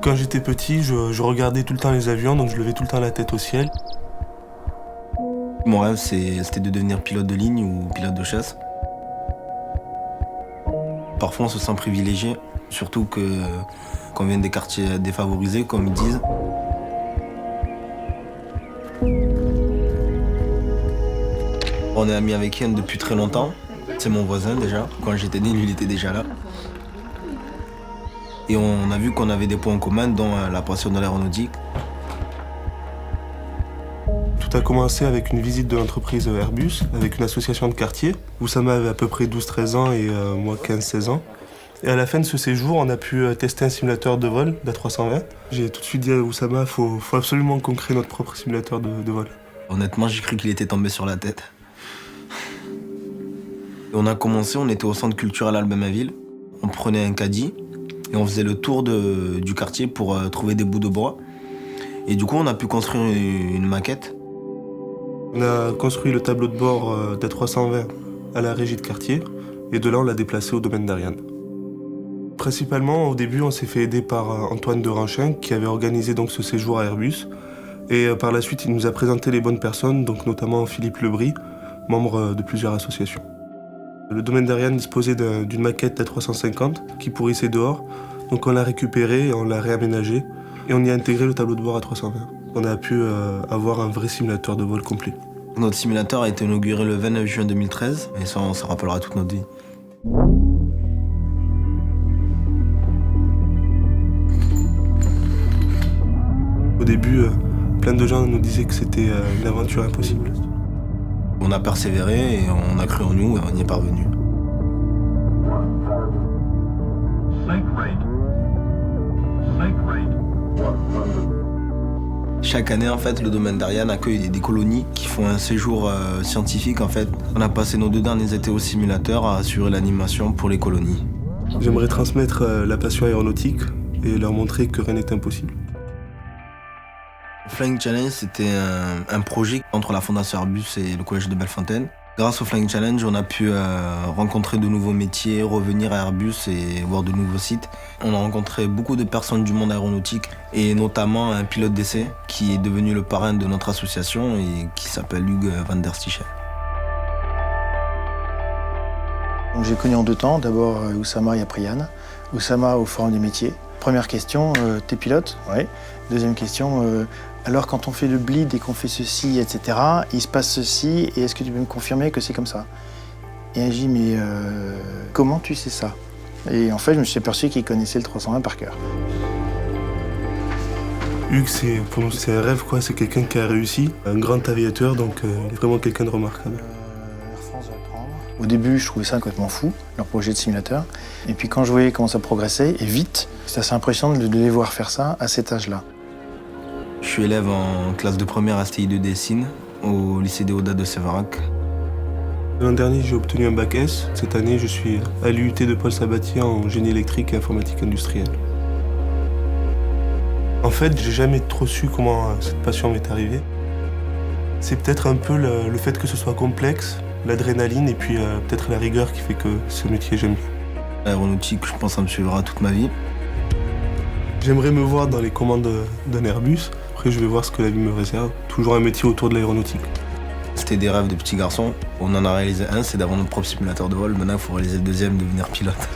Quand j'étais petit, je regardais tout le temps les avions, donc je levais tout le temps la tête au ciel. Mon rêve, c'était de devenir pilote de ligne ou pilote de chasse. Parfois, on se sent privilégié, surtout qu'on vient des quartiers défavorisés, comme ils disent. On est amis avec Yann depuis très longtemps. C'est mon voisin déjà. Quand j'étais né, lui, il était déjà là. Et on a vu qu'on avait des points communs, dont la passion de l'aéronautique. Tout a commencé avec une visite de l'entreprise Airbus, avec une association de quartier. Oussama avait à peu près 12-13 ans et moi 15-16 ans. Et à la fin de ce séjour, on a pu tester un simulateur de vol d'A320. J'ai tout de suite dit à Oussama, faut absolument qu'on crée notre propre simulateur de vol. Honnêtement, j'ai cru qu'il était tombé sur la tête. Et on a commencé, on était au centre culturel Albin-Maville. On prenait un caddie et on faisait le tour du quartier pour trouver des bouts de bois. Et du coup, on a pu construire une maquette. On a construit le tableau de bord d'A320 à la régie de quartier et de là, on l'a déplacé au domaine d'Ariane. Principalement, au début, on s'est fait aider par Antoine de Ranchin qui avait organisé donc ce séjour à Airbus. Et par la suite, il nous a présenté les bonnes personnes, donc notamment Philippe Lebris, membre de plusieurs associations. Le domaine d'Ariane disposait d'une maquette A350 qui pourrissait dehors, donc on l'a récupérée et on l'a réaménagée et on y a intégré le tableau de bord A320. On a pu avoir un vrai simulateur de vol complet. Notre simulateur a été inauguré le 29 juin 2013 et ça, on s'en rappellera toute notre vie. Au début, plein de gens nous disaient que c'était une aventure impossible. On a persévéré et on a cru en nous et on y est parvenu. Chaque année, en fait, le domaine d'Ariane accueille des colonies qui font un séjour scientifique. En fait, on a passé nos 2 derniers étés au simulateur à assurer l'animation pour les colonies. J'aimerais transmettre la passion aéronautique et leur montrer que rien n'est impossible. Flying Challenge, c'était un projet entre la Fondation Airbus et le Collège de Bellefontaine. Grâce au Flying Challenge, on a pu rencontrer de nouveaux métiers, revenir à Airbus et voir de nouveaux sites. On a rencontré beaucoup de personnes du monde aéronautique et notamment un pilote d'essai qui est devenu le parrain de notre association et qui s'appelle Hugues van der Stichel. J'ai connu en 2 temps, d'abord Oussama et après Yann. Oussama au Forum des métiers. Première question, t'es pilote? Oui. Deuxième question, alors quand on fait le bleed et qu'on fait ceci, etc., il se passe ceci, et est-ce que tu peux me confirmer que c'est comme ça? Et elle dit, mais comment tu sais ça? Et en fait, je me suis aperçu qu'il connaissait le 320 par cœur. Hugues, pour nous, c'est un rêve, quoi. C'est quelqu'un qui a réussi, un grand aviateur, donc il est vraiment quelqu'un de remarquable. Air France va le prendre. Au début, je trouvais ça complètement fou, leur projet de simulateur. Et puis quand je voyais comment ça progressait, et vite, c'est assez impressionnant de les voir faire ça à cet âge-là. Je suis élève en classe de première à STI de Dessine, au lycée Déodat de Séverac. L'an dernier, j'ai obtenu un bac S. Cette année, je suis à l'UT de Paul Sabatier en génie électrique et informatique industrielle. En fait, j'ai jamais trop su comment cette passion m'est arrivée. C'est peut-être un peu le fait que ce soit complexe, l'adrénaline et puis peut-être la rigueur qui fait que ce métier, j'aime bien. L'aéronautique, je pense, ça me suivra toute ma vie. J'aimerais me voir dans les commandes d'un Airbus. Après, je vais voir ce que la vie me réserve. Toujours un métier autour de l'aéronautique. C'était des rêves de petit garçon. On en a réalisé un, c'est d'avoir notre propre simulateur de vol. Maintenant, il faut réaliser le deuxième, devenir pilote.